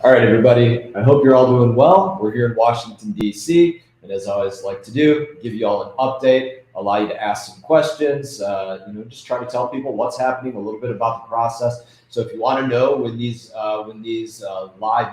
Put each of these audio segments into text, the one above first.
All right, everybody. I hope you're all doing well. We're here in Washington, D.C., and as I always like to do, give you all an update, allow you to ask some questions, just try to tell people what's happening, a little bit about the process. So if you want to know when these live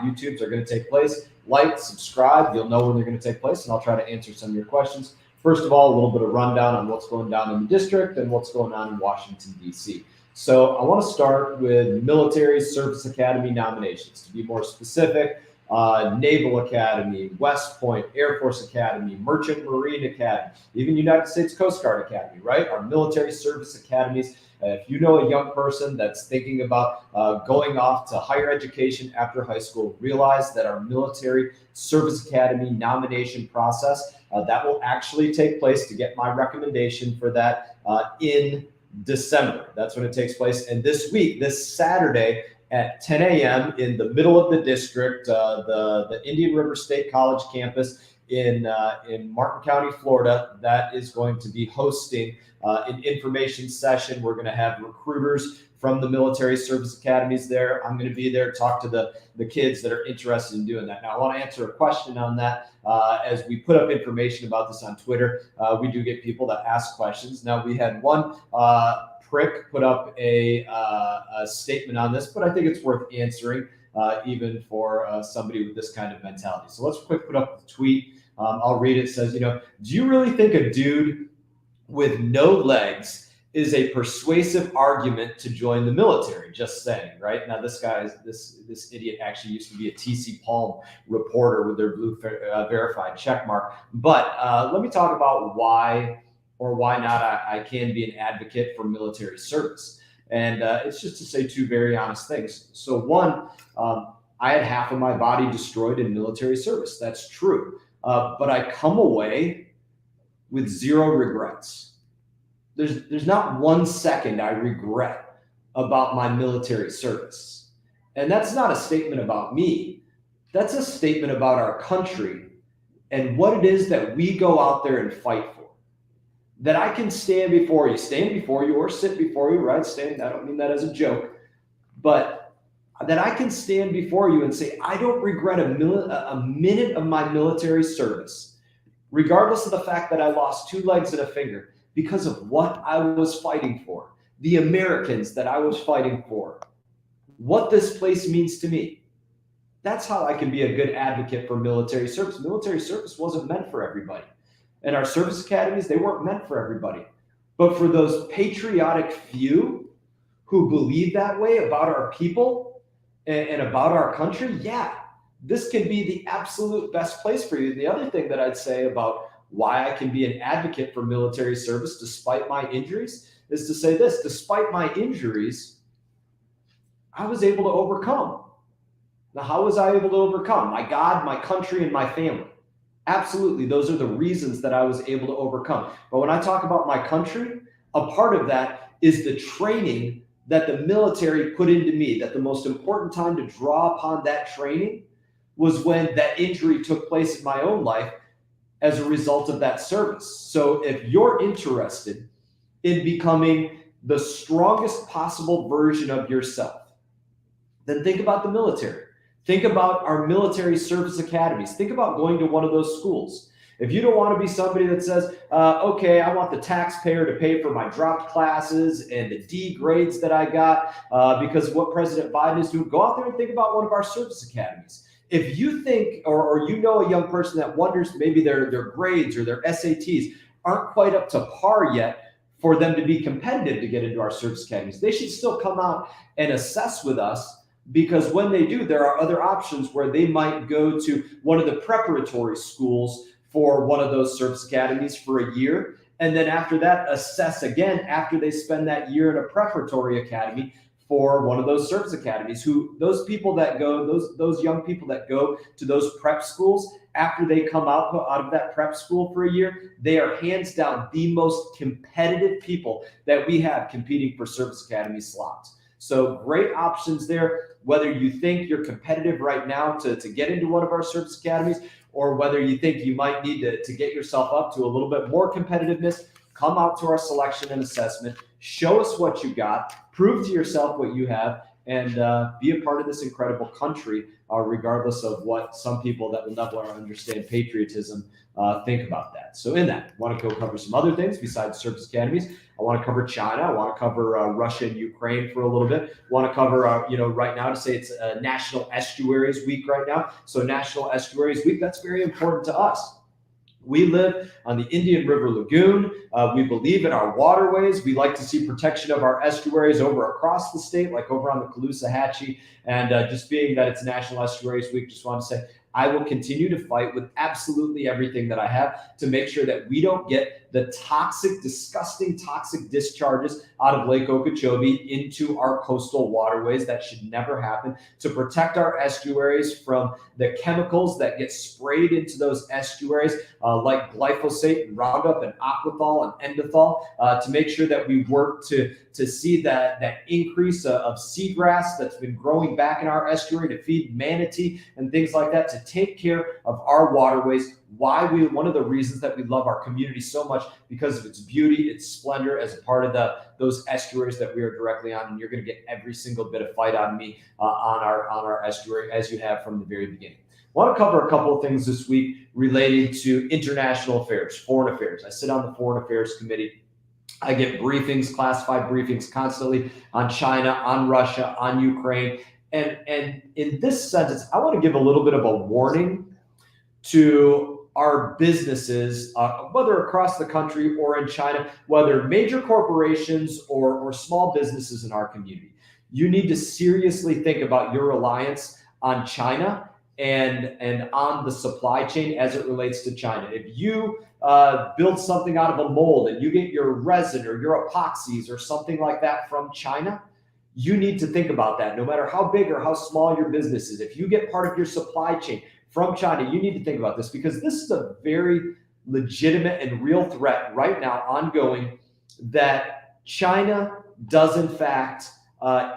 YouTubes are going to take place, like, subscribe. You'll know when they're going to take place, and I'll try to answer some of your questions. First of all, a little bit of rundown on what's going down in the district and what's going on in Washington, D.C. So I want to start with Military Service Academy nominations. To be more specific, Naval Academy, West Point, Air Force Academy, Merchant Marine Academy, even United States Coast Guard Academy, right? Our military service academies. If you know a young person that's thinking about going off to higher education after high school, realize that our Military Service Academy nomination process, that will actually take place to get my recommendation for that in December. That's when it takes place. And this week, this Saturday at 10 a.m. in the middle of the district, the Indian River State College campus in Martin County, Florida, that is going to be hosting an information session. We're going to have recruiters from the military service academies there. I'm going to be there, talk to the kids that are interested in doing that. Now, I want to answer a question on that. As we put up information about this on Twitter, we do get people that ask questions. Now, we had one prick put up a statement on this, but I think it's worth answering even for somebody with this kind of mentality. So let's quick put up the tweet. I'll read it. It says, do you really think a dude with no legs is a persuasive argument to join the military? Just saying, right? Now, this idiot actually used to be a TC Palm reporter with their blue verified check mark. But let me talk about why or why not I can be an advocate for military service. And it's just to say two very honest things. So one, I had half of my body destroyed in military service. That's true. But I come away with zero regrets. There's not 1 second I regret about my military service. And that's not a statement about me. That's a statement about our country and what it is that we go out there and fight for. That I can stand before you or sit before you, right? Stand, I don't mean that as a joke, but that I can stand before you and say, I don't regret a minute of my military service, regardless of the fact that I lost 2 legs and a finger, because of what I was fighting for, the Americans that I was fighting for, what this place means to me. That's how I can be a good advocate for military service. Military service wasn't meant for everybody. And our service academies, they weren't meant for everybody. But for those patriotic few who believe that way about our people and about our country, yeah, this can be the absolute best place for you. The other thing that I'd say about why I can be an advocate for military service despite my injuries is to say this: despite my injuries, I was able to overcome. Now, how was I able to overcome? My God, my country, and my family. Absolutely, those are the reasons that I was able to overcome. But when I talk about my country, a part of that is the training that the military put into me, that the most important time to draw upon that training was when that injury took place in my own life as a result of that service. So if you're interested in becoming the strongest possible version of yourself, then think about the military. Think about our military service academies. Think about going to one of those schools. If you don't want to be somebody that says, okay, I want the taxpayer to pay for my dropped classes and the D grades that I got because of what President Biden is doing, go out there and think about one of our service academies. If you think, or you know a young person that wonders maybe their grades or their SATs aren't quite up to par yet for them to be competitive to get into our service academies, they should still come out and assess with us, because when they do, there are other options where they might go to one of the preparatory schools for one of those service academies for a year. And then after that, assess again after they spend that year in a preparatory academy for one of those service academies. Those people that go, those young people that go to those prep schools, after they come out of that prep school for a year, they are hands down the most competitive people that we have competing for service academy slots. So great options there, whether you think you're competitive right now to get into one of our service academies, or whether you think you might need to get yourself up to a little bit more competitiveness, come out to our selection and assessment, show us what you got, prove to yourself what you have, and be a part of this incredible country, regardless of what some people that will never understand patriotism think about that. So in that, I want to go cover some other things besides service academies. I want to cover China. I want to cover Russia and Ukraine for a little bit. I want to cover, right now, to say it's National Estuaries Week right now. So National Estuaries Week, that's very important to us. We live on the Indian River Lagoon. We believe in our waterways. We like to see protection of our estuaries over across the state, like over on the Caloosahatchee. And just being that it's National Estuaries Week, just want to say I will continue to fight with absolutely everything that I have to make sure that we don't get the toxic, disgusting, toxic discharges out of Lake Okeechobee into our coastal waterways. That should never happen. To protect our estuaries from the chemicals that get sprayed into those estuaries, like glyphosate and Roundup and Aquathol and Endothol, to make sure that we work to see that increase of seagrass that's been growing back in our estuary to feed manatee and things like that, to take care of our waterways. One of the reasons that we love our community so much, because of its beauty, its splendor as a part of those estuaries that we are directly on. And you're going to get every single bit of fight out of me on our estuary, as you have from the very beginning. I want to cover a couple of things this week related to international affairs, foreign affairs. I sit on the Foreign Affairs Committee. I get briefings, classified briefings constantly on China, on Russia, on Ukraine. And in this sentence, I want to give a little bit of a warning to our businesses, whether across the country or in China, whether major corporations or small businesses in our community. You need to seriously think about your reliance on China and on the supply chain as it relates to China. If you build something out of a mold and you get your resin or your epoxies or something like that from China, you need to think about that. No matter how big or how small your business is, if you get part of your supply chain from China, you need to think about this, because this is a very legitimate and real threat right now ongoing, that China does in fact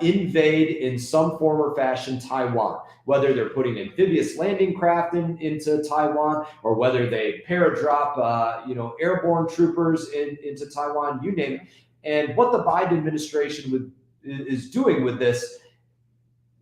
invade in some form or fashion Taiwan, whether they're putting amphibious landing craft into Taiwan, or whether they paradrop airborne troopers into Taiwan, you name it. And what the Biden administration is doing with this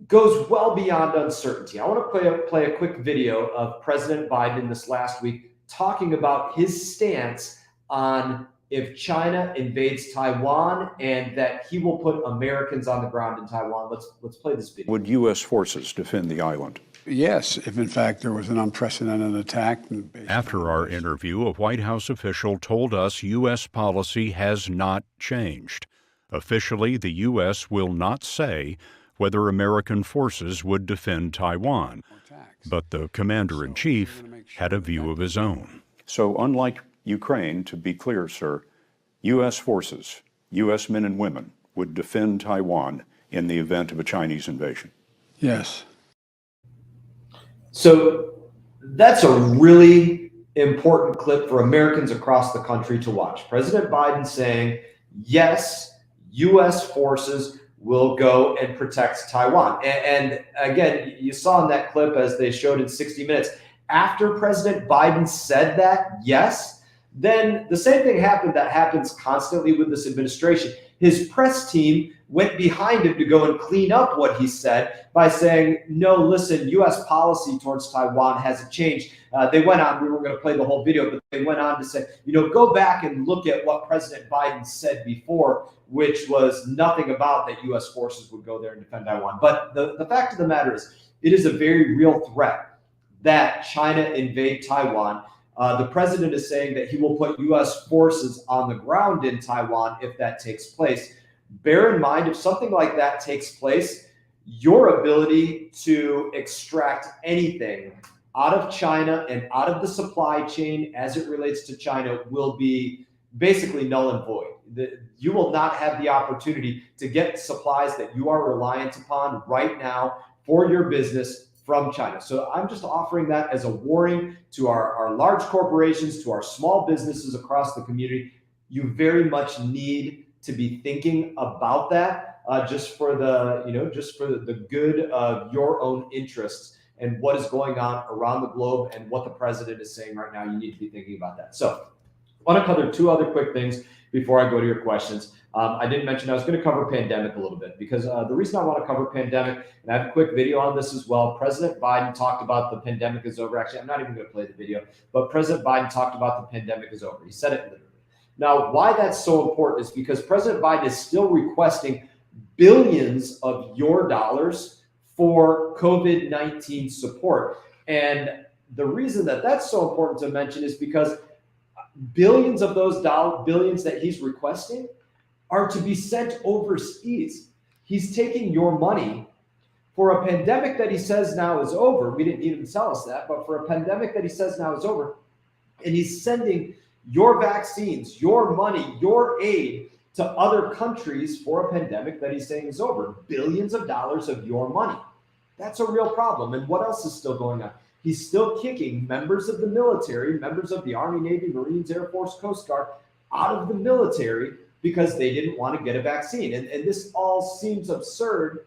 goes well beyond uncertainty. I want to play a quick video of President Biden this last week talking about his stance on if China invades Taiwan, and that he will put Americans on the ground in Taiwan. Let's play this video. Would U.S. forces defend the island? Yes, if in fact there was an unprecedented attack. After our interview, a White House official told us U.S. policy has not changed. Officially, the U.S. will not say whether American forces would defend Taiwan, but the commander-in-chief had a view of his own. So unlike Ukraine, to be clear, sir, U.S. forces, U.S. men and women, would defend Taiwan in the event of a Chinese invasion? Yes. So that's a really important clip for Americans across the country to watch. President Biden saying, yes, U.S. forces will go and protect Taiwan. And again, you saw in that clip, as they showed in 60 Minutes, after President Biden said that, yes, then the same thing happened that happens constantly with this administration. His press team went behind him to go and clean up what he said by saying, no, listen, U.S. policy towards Taiwan hasn't changed. They went on, we were going to play the whole video, but they went on to say, go back and look at what President Biden said before, which was nothing about that U.S. forces would go there and defend Taiwan. But the fact of the matter is, it is a very real threat that China invade Taiwan. The president is saying that he will put U.S. forces on the ground in Taiwan if that takes place. Bear in mind, if something like that takes place, your ability to extract anything out of China and out of the supply chain as it relates to China will be basically null and void. You will not have the opportunity to get supplies that you are reliant upon right now for your business from China. So I'm just offering that as a warning to our large corporations, to our small businesses across the community. You very much need to be thinking about that, just for the good of your own interests and what is going on around the globe and what the president is saying right now. You need to be thinking about that. So I want to cover two other quick things before I go to your questions. I didn't mention I was going to cover pandemic a little bit because the reason I want to cover pandemic, and I have a quick video on this as well. President Biden talked about the pandemic is over. Actually, I'm not even going to play the video, but President Biden talked about the pandemic is over. He said it literally. Now, why that's so important is because President Biden is still requesting billions of your dollars for COVID-19 support. And the reason that that's so important to mention is because billions of those billions that he's requesting are to be sent overseas. He's taking your money for a pandemic that he says now is over. We didn't even tell us that, but for a pandemic that he says now is over, and he's sending your vaccines, your money, your aid to other countries for a pandemic that he's saying is over. Billions of dollars of your money. That's a real problem. And what else is still going on? He's still kicking members of the military, members of the Army, Navy, Marines, Air Force, Coast Guard out of the military because they didn't want to get a vaccine. And this all seems absurd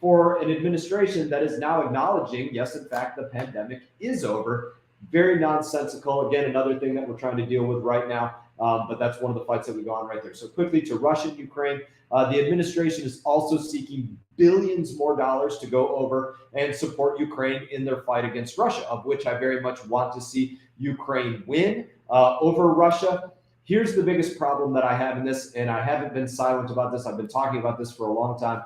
for an administration that is now acknowledging, yes, in fact, the pandemic is over. Very nonsensical. Again, another thing that we're trying to deal with right now. But that's one of the fights that we go on right there. So quickly to Russia and Ukraine, the administration is also seeking billions more dollars to go over and support Ukraine in their fight against Russia, of which I very much want to see Ukraine win over Russia. Here's the biggest problem that I have in this, and I haven't been silent about this. I've been talking about this for a long time.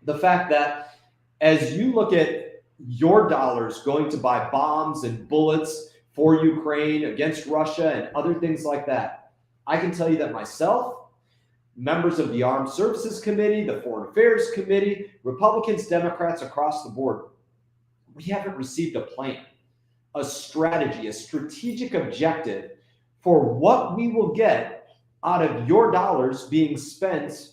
The fact that as you look at your dollars going to buy bombs and bullets for Ukraine against Russia and other things like that, I can tell you that myself, members of the Armed Services Committee, the Foreign Affairs Committee, Republicans, Democrats across the board, we haven't received a plan, a strategy, a strategic objective for what we will get out of your dollars being spent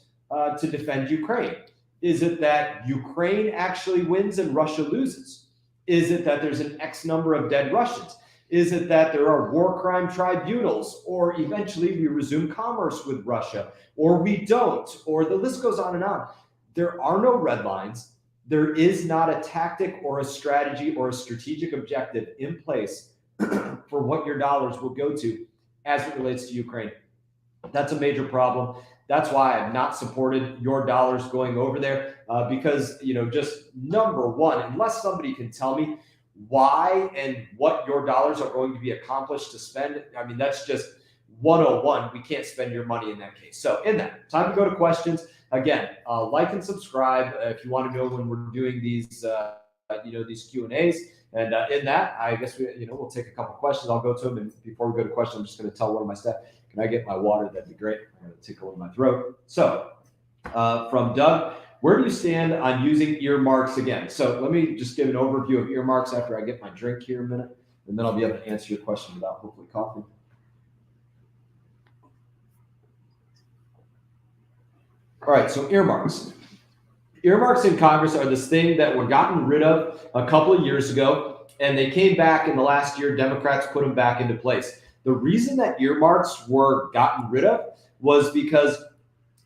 to defend Ukraine. Is it that Ukraine actually wins and Russia loses? Is it that there's an X number of dead Russians? Is it that there are war crime tribunals, or eventually we resume commerce with Russia, or we don't, or the list goes on and on? There are no red lines. There is not a tactic or a strategy or a strategic objective in place for what your dollars will go to as it relates to Ukraine. That's a major problem. That's why I've not supported your dollars going over there because, just number one, unless somebody can tell me why and what your dollars are going to be accomplished to spend, I mean, that's just 101. We can't spend your money in that case. So in that, time to go to questions. Again, like and subscribe if you want to know when we're doing these, these Q&As. And in that, I guess we'll take a couple questions. I'll go to them. And before we go to questions, I'm just going to tell one of my staff, can I get my water? That'd be great. I'm going to tickle in my throat. So from Doug, where do you stand on using earmarks again? So let me just give an overview of earmarks after I get my drink here in a minute, and then I'll be able to answer your question without hopefully coughing. All right, so earmarks. Earmarks in Congress are this thing that were gotten rid of a couple of years ago, and they came back in the last year. Democrats put them back into place. The reason that earmarks were gotten rid of was because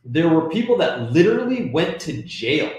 there were people that literally went to jail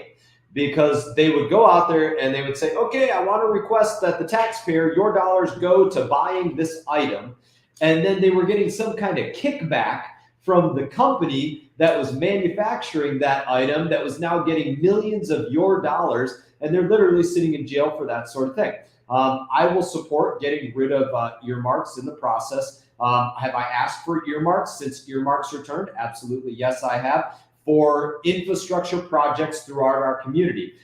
because they would go out there and they would say, okay, I want to request that the taxpayer, your dollars go to buying this item. And then they were getting some kind of kickback from the company that was manufacturing that item that was now getting millions of your dollars. And they're literally sitting in jail for that sort of thing. I will support getting rid of earmarks in the process. Have I asked for earmarks since earmarks returned? Absolutely, yes, I have. For infrastructure projects throughout our community,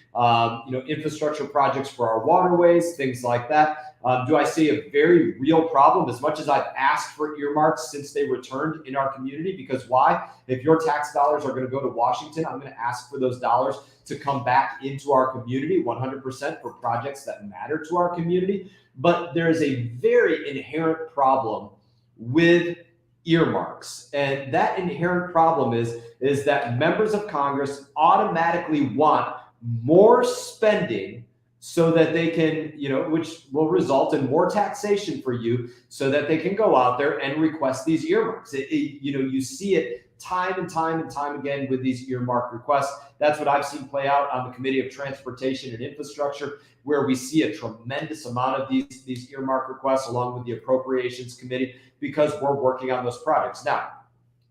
infrastructure projects for our waterways, things like that. Do I see a very real problem as much as I've asked for earmarks since they returned in our community? Because why? If your tax dollars are going to go to Washington, I'm going to ask for those dollars to come back into our community 100% for projects that matter to our community. But there is a very inherent problem with earmarks. And that inherent problem is that members of Congress automatically want more spending so that they can, which will result in more taxation for you so that they can go out there and request these earmarks. You see it time and time and time again with these earmark requests. That's what I've seen play out on the Committee of Transportation and Infrastructure, where we see a tremendous amount of these earmark requests along with the Appropriations Committee, because we're working on those projects. Now,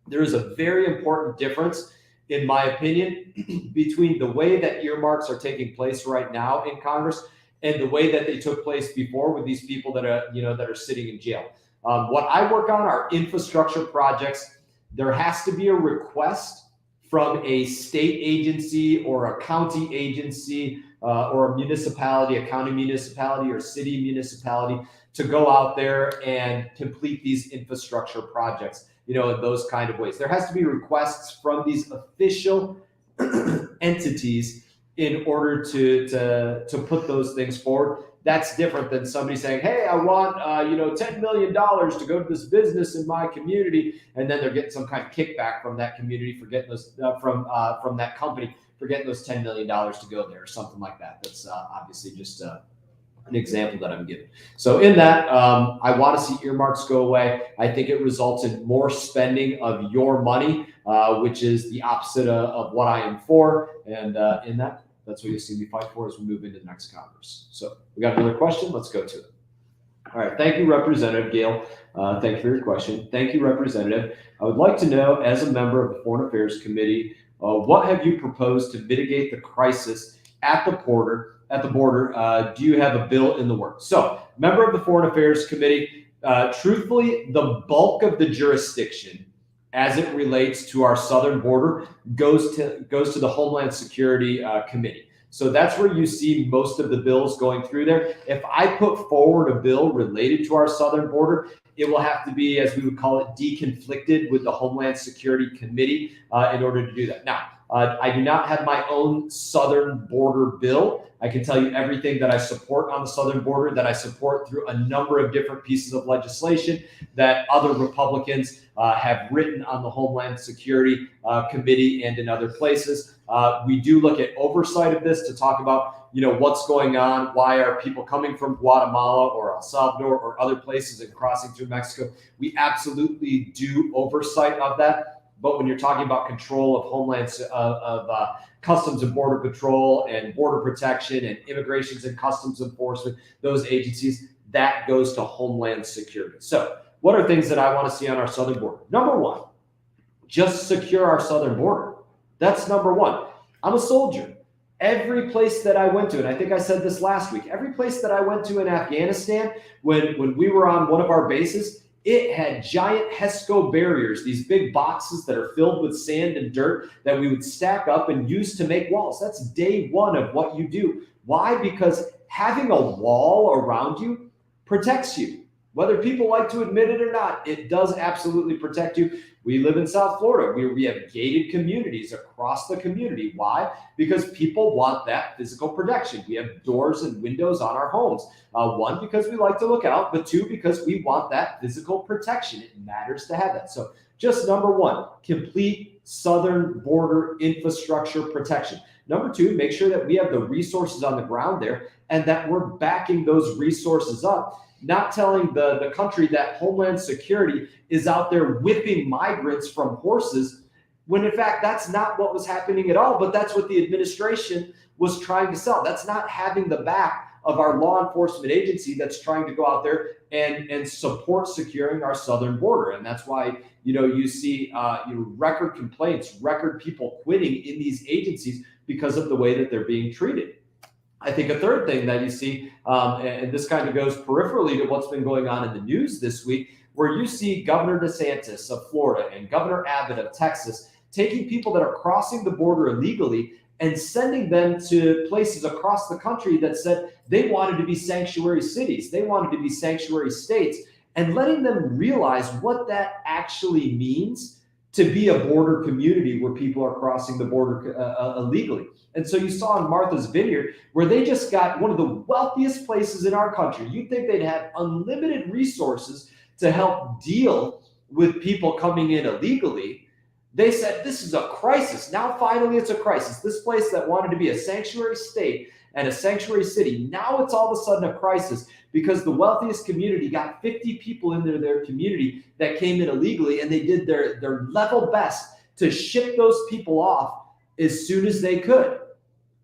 there is a very important difference, in my opinion, between the way that earmarks are taking place right now in Congress and the way that they took place before with these people that are sitting in jail. What I work on are infrastructure projects. There has to be a request from a state agency or a county agency or a municipality, a county municipality or city municipality, to go out there and complete these infrastructure projects, in those kind of ways. There has to be requests from these official entities in order to put those things forward. That's different than somebody saying, hey, I want $10 million to go to this business in my community, and then they're getting some kind of kickback from that community for getting those from that company for getting those $10 million to go there or something like that. That's obviously just an example that I'm giving. So in that, I want to see earmarks go away. I think it results in more spending of your money, which is the opposite of what I am for. And in that, that's what you'll see me fight for as we move into the next Congress. So we got another question. Let's go to it. All right. Thank you, Representative Gail. Thank you for your question. Thank you, Representative. I would like to know, as a member of the Foreign Affairs Committee, what have you proposed to mitigate the crisis at the border? Do you have a bill in the works? So, member of the Foreign Affairs Committee, truthfully, the bulk of the jurisdiction as it relates to our southern border goes to the Homeland Security Committee. So that's where you see most of the bills going through there. If I put forward a bill related to our southern border, it will have to be, as we would call it, deconflicted with the Homeland Security Committee in order to do that. Now, I do not have my own southern border bill. I can tell you everything that I support on the southern border, that I support through a number of different pieces of legislation that other Republicans have written on the Homeland Security Committee and in other places. We do look at oversight of this to talk about, what's going on, why are people coming from Guatemala or El Salvador or other places and crossing through Mexico. We absolutely do oversight of that. But when you're talking about control of Customs and Border Patrol and Border Protection and Immigrations and Customs Enforcement, those agencies, that goes to Homeland Security. So what are things that I want to see on our southern border? Number one, just secure our southern border. That's number one. I'm a soldier. Every place that I went to, and I think I said this last week, every place that I went to in Afghanistan, when we were on one of our bases, it had giant HESCO barriers, these big boxes that are filled with sand and dirt that we would stack up and use to make walls. That's day one of what you do. Why? Because having a wall around you protects you. Whether people like to admit it or not, it does absolutely protect you. We live in South Florida where we have gated communities across the community. Why? Because people want that physical protection. We have doors and windows on our homes. One, because we like to look out, but two, because we want that physical protection. It matters to have that. So just number one, complete southern border infrastructure protection. Number two, make sure that we have the resources on the ground there and that we're backing those resources up. Not telling the country that Homeland Security is out there whipping migrants from horses, when in fact that's not what was happening at all, but that's what the administration was trying to sell. That's not having the back of our law enforcement agency that's trying to go out there and support securing our southern border. And that's why, you see record complaints, record people quitting in these agencies because of the way that they're being treated. I think a third thing that you see, and this kind of goes peripherally to what's been going on in the news this week, where you see Governor DeSantis of Florida and Governor Abbott of Texas taking people that are crossing the border illegally and sending them to places across the country that said they wanted to be sanctuary cities, they wanted to be sanctuary states, and letting them realize what that actually means to be a border community where people are crossing the border illegally. And so you saw in Martha's Vineyard, where they just got one of the wealthiest places in our country. You'd think they'd have unlimited resources to help deal with people coming in illegally. They said, this is a crisis. Now, finally, it's a crisis. This place that wanted to be a sanctuary state and a sanctuary city, now it's all of a sudden a crisis because the wealthiest community got 50 people into their community that came in illegally, and they did their level best to ship those people off as soon as they could.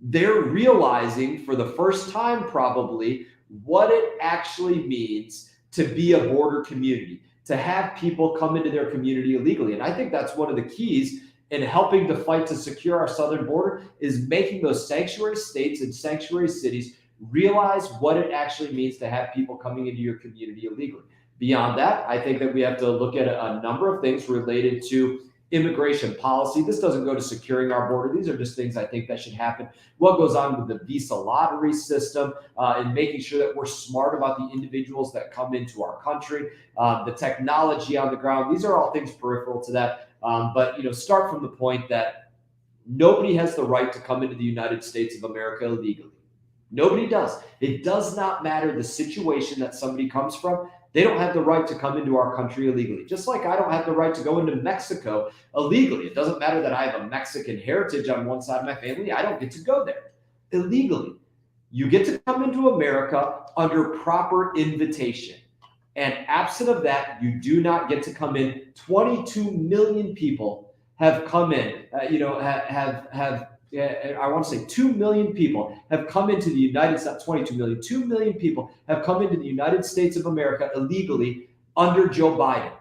They're realizing for the first time probably what it actually means to be a border community, to have people come into their community illegally. And I think that's one of the keys in helping to fight to secure our southern border, is making those sanctuary states and sanctuary cities realize what it actually means to have people coming into your community illegally. Beyond that, I think that we have to look at a number of things related to immigration policy. This doesn't go to securing our border. These are just things I think that should happen. What goes on with the visa lottery system, and making sure that we're smart about the individuals that come into our country, the technology on the ground. These are all things peripheral to that. But start from the point that nobody has the right to come into the United States of America illegally. Nobody does. It does not matter the situation that somebody comes from. They don't have the right to come into our country illegally. Just like I don't have the right to go into Mexico illegally. It doesn't matter that I have a Mexican heritage on one side of my family. I don't get to go there illegally. You get to come into America under proper invitation. And absent of that, you do not get to come in. 22 million people have come in, I want to say 2 million people have come into the United States, 22 million, 2 million people have come into the United States of America illegally under Joe Biden.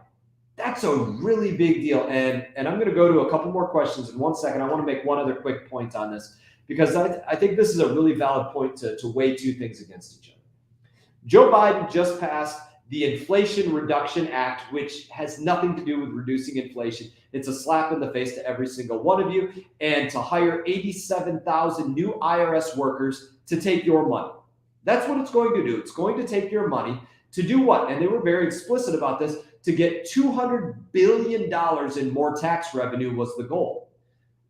That's a really big deal. And I'm going to go to a couple more questions in 1 second. I want to make one other quick point on this, because I think this is a really valid point to weigh two things against each other. Joe Biden just passed the Inflation Reduction Act, which has nothing to do with reducing inflation. It's a slap in the face to every single one of you, and to hire 87,000 new IRS workers to take your money. That's what it's going to do. It's going to take your money to do what? And they were very explicit about this, to get $200 billion in more tax revenue was the goal.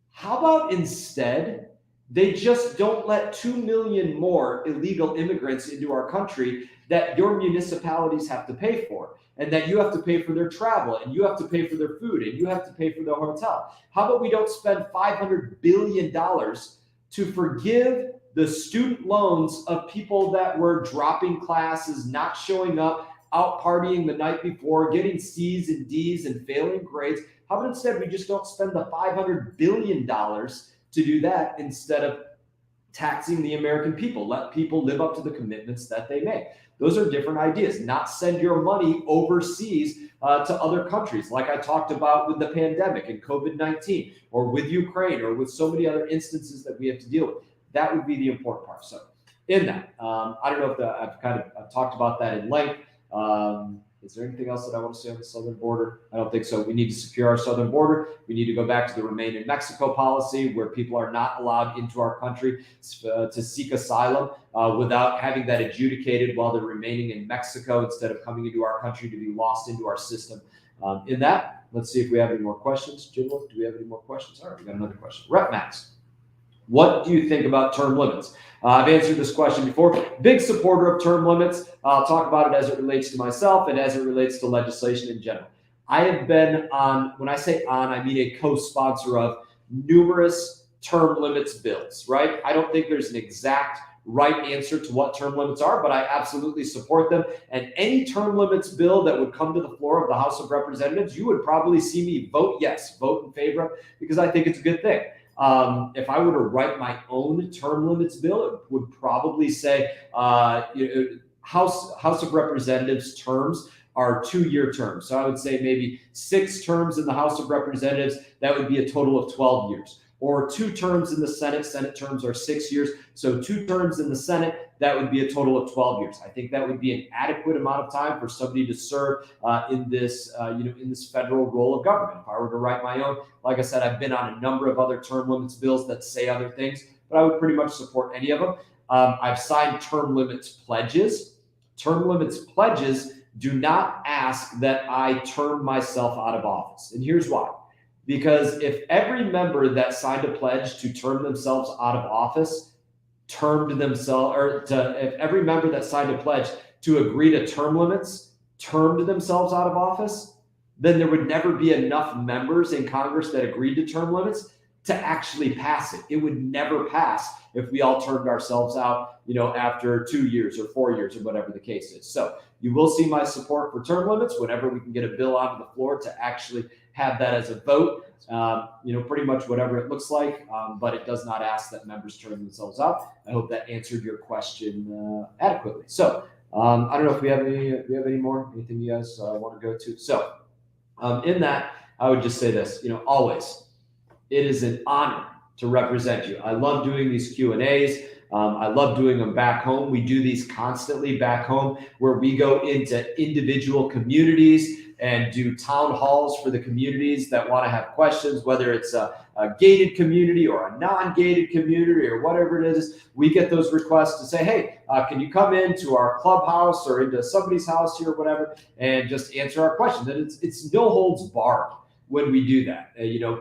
How about instead, they just don't let 2 million more illegal immigrants into our country that your municipalities have to pay for, and that you have to pay for their travel, and you have to pay for their food, and you have to pay for their hotel. How about we don't spend $500 billion to forgive the student loans of people that were dropping classes, not showing up, out partying the night before, getting C's and D's and failing grades? How about instead we just don't spend the $500 billion to do that, instead of taxing the American people? Let people live up to the commitments that they make. Those are different ideas. Not send your money overseas to other countries, like I talked about with the pandemic and COVID-19, or with Ukraine, or with so many other instances that we have to deal with. That would be the important part. So in that, I don't know if I've talked about that in length. Is there anything else that I want to say on the southern border? I don't think so. We need to secure our southern border. We need to go back to the Remain in Mexico policy, where people are not allowed into our country to seek asylum without having that adjudicated while they're remaining in Mexico, instead of coming into our country to be lost into our system. In that, let's see if we have any more questions. Jim, do we have any more questions? All right, we got another question. Rep Max, what do you think about term limits? I've answered this question before. Big supporter of term limits. I'll talk about it as it relates to myself and as it relates to legislation in general. I have been on, when I say on, I mean a co-sponsor of numerous term limits bills, right? I don't think there's an exact right answer to what term limits are, but I absolutely support them. And any term limits bill that would come to the floor of the House of Representatives, you would probably see me vote yes, vote in favor of, because I think it's a good thing. If I were to write my own term limits bill, it would probably say House of Representatives terms are 2-year terms. So I would say maybe 6 terms in the House of Representatives. That would be a total of 12 years. Or 2 terms in the Senate. Senate terms are 6 years. So 2 terms in the Senate, that would be a total of 12 years. I think that would be an adequate amount of time for somebody to serve in this federal role of government. If I were to write my own, like I said, I've been on a number of other term limits bills that say other things, but I would pretty much support any of them. I've signed term limits pledges. Term limits pledges do not ask that I term myself out of office. And here's why. Because if every member that signed a pledge to term themselves out of office if every member that signed a pledge to agree to term limits termed themselves out of office, then there would never be enough members in Congress that agreed to term limits to actually pass it. It would never pass if we all termed ourselves out, after 2 years or 4 years or whatever the case is. So you will see my support for term limits whenever we can get a bill onto the floor to actually have that as a vote. Pretty much whatever it looks like, but it does not ask that members turn themselves out. I hope that answered your question adequately. So I don't know if we have anything you guys want to go to. So in that, I would just say this, always, it is an honor to represent you. I love doing these Q&As. I love doing them back home. We do these constantly back home where we go into individual communities and do town halls for the communities that want to have questions, whether it's a gated community or a non-gated community or whatever it is. We get those requests to say, hey, can you come into our clubhouse or into somebody's house here or whatever and just answer our questions? And it's no holds barred when we do that.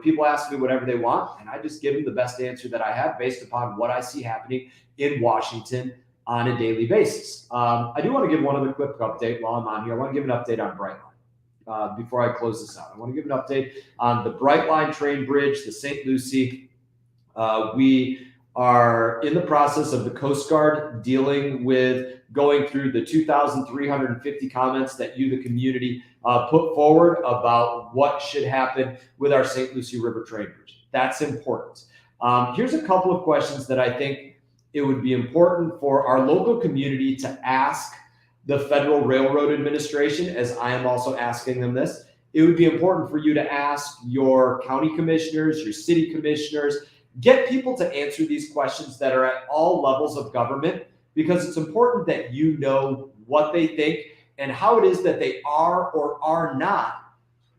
People ask me whatever they want, and I just give them the best answer that I have based upon what I see happening in Washington on a daily basis. I do want to give one other quick update while I'm on here. I want to give an update on Brightline before I close this out. I want to give an update on the Brightline train bridge, the St. Lucie. We are in the process of the Coast Guard dealing with going through the 2,350 comments that you, the community, put forward about what should happen with our St. Lucie River train bridge. That's important. Here's a couple of questions that I think it would be important for our local community to ask the Federal Railroad Administration, as I am also asking them this. It would be important for you to ask your county commissioners, your city commissioners, get people to answer these questions that are at all levels of government, because it's important that you know what they think and how it is that they are or are not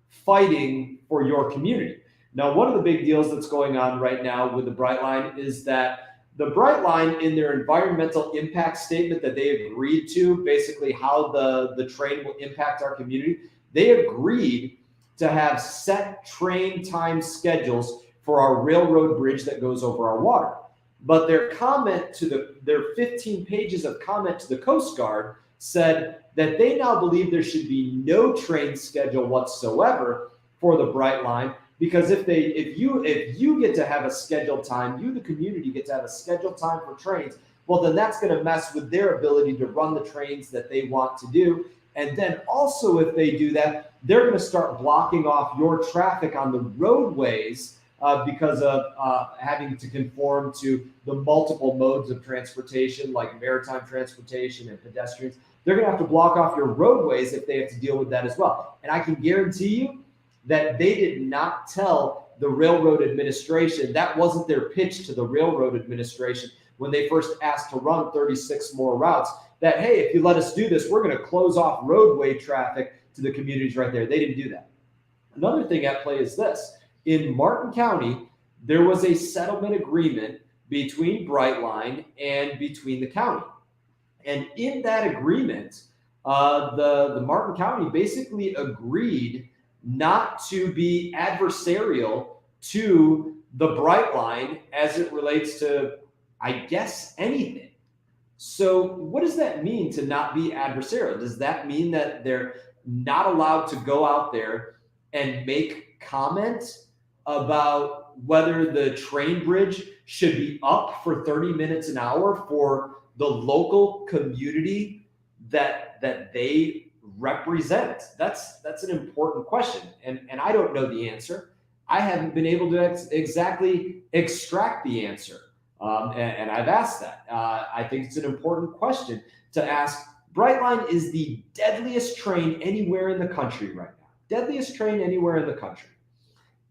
fighting for your community. Now, one of the big deals that's going on right now with the Brightline is that the Brightline, in their environmental impact statement that they agreed to, basically how the train will impact our community, they agreed to have set train time schedules for our railroad bridge that goes over our water. But their comment to their 15 pages of comment to the Coast Guard said that they now believe there should be no train schedule whatsoever for the Brightline, because if you get to have a scheduled time, you, the community, get to have a scheduled time for trains, well, then that's going to mess with their ability to run the trains that they want to do. And then also, if they do that, they're going to start blocking off your traffic on the roadways because of having to conform to the multiple modes of transportation, like maritime transportation and pedestrians. They're going to have to block off your roadways if they have to deal with that as well. And I can guarantee you that they did not tell the Railroad Administration, that wasn't their pitch to the Railroad Administration when they first asked to run 36 more routes, that, hey, if you let us do this, we're going to close off roadway traffic to the communities right there. They didn't do that. Another thing at play is this. In Martin County, there was a settlement agreement between Brightline and between the county. And in that agreement, the Martin County basically agreed not to be adversarial to the Brightline as it relates to, I guess, anything. So what does that mean to not be adversarial? Does that mean that they're not allowed to go out there and make comment about whether the train bridge should be up for 30 minutes an hour for the local community that they represent? That's an important question, and I don't know the answer. I haven't been able to exactly extract the answer, and I've asked that. I think it's an important question to ask. Brightline is the deadliest train anywhere in the country right now. Deadliest train anywhere in the country.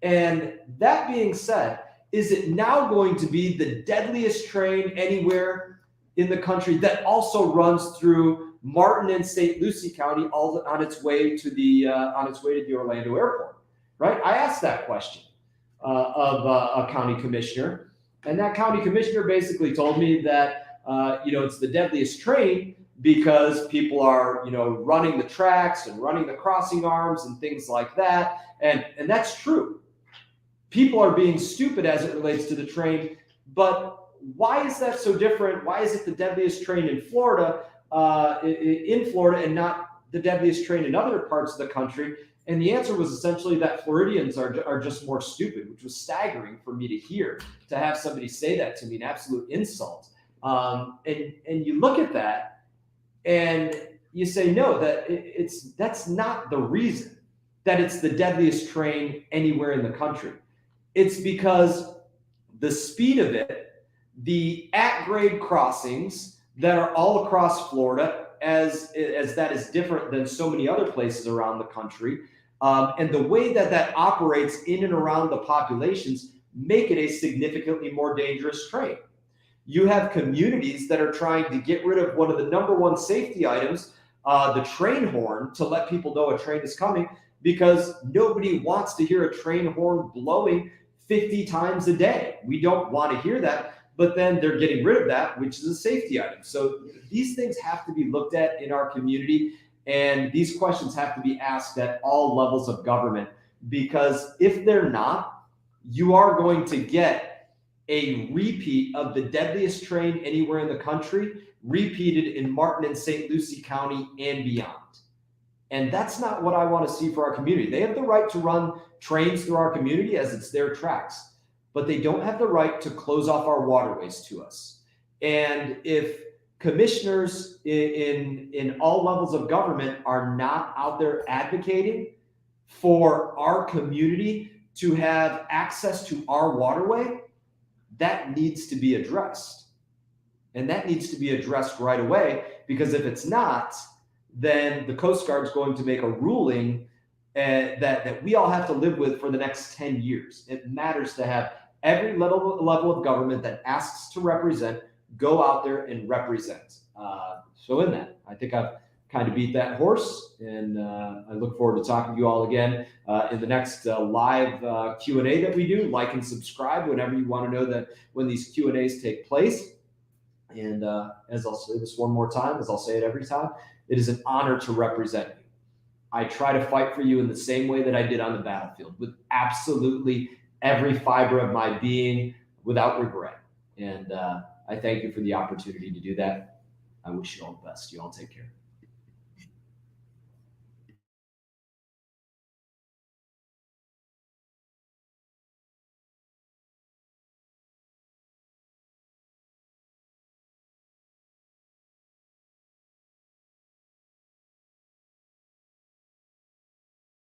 And that being said, is it now going to be the deadliest train anywhere in the country that also runs through Martin and St. Lucie County, all on its way to the Orlando airport? Right? I asked that question of a county commissioner, and that county commissioner basically told me that it's the deadliest train because people are running the tracks and running the crossing arms and things like that, and that's true. People are being stupid as it relates to the train, but why is that so different? Why is it the deadliest train in Florida and not the deadliest train in other parts of the country? And the answer was essentially that Floridians are just more stupid, which was staggering for me to hear, to have somebody say that to me, an absolute insult. And you look at that and you say, no, that's not the reason. that it's the deadliest train anywhere in the country. It's because the speed of it, the at-grade crossings that are all across Florida, as that is different than so many other places around the country, and the way that that operates in and around the populations make it a significantly more dangerous train. You have communities that are trying to get rid of one of the number one safety items, the train horn, to let people know a train is coming, because nobody wants to hear a train horn blowing 50 times a day. We don't want to hear that, but then they're getting rid of that, which is a safety item. So these things have to be looked at in our community, and these questions have to be asked at all levels of government, because if they're not, you are going to get a repeat of the deadliest train anywhere in the country, repeated in Martin and St. Lucie County and beyond. And that's not what I want to see for our community. They have the right to run trains through our community as it's their tracks, but they don't have the right to close off our waterways to us. And if commissioners in all levels of government are not out there advocating for our community to have access to our waterway, that needs to be addressed. And that needs to be addressed right away, because if it's not, then the Coast Guard is going to make a ruling that we all have to live with for the next 10 years. It matters to have every level of government that asks to represent go out there and represent. So in that, I think I've kind of beat that horse, and I look forward to talking to you all again in the next live Q&A that we do. Like and subscribe whenever you want to know that when these Q&As take place. And as I'll say this one more time, as I'll say it every time, it is an honor to represent you. I try to fight for you in the same way that I did on the battlefield, with absolutely every fiber of my being, without regret. And I thank you for the opportunity to do that. I wish you all the best. You all take care.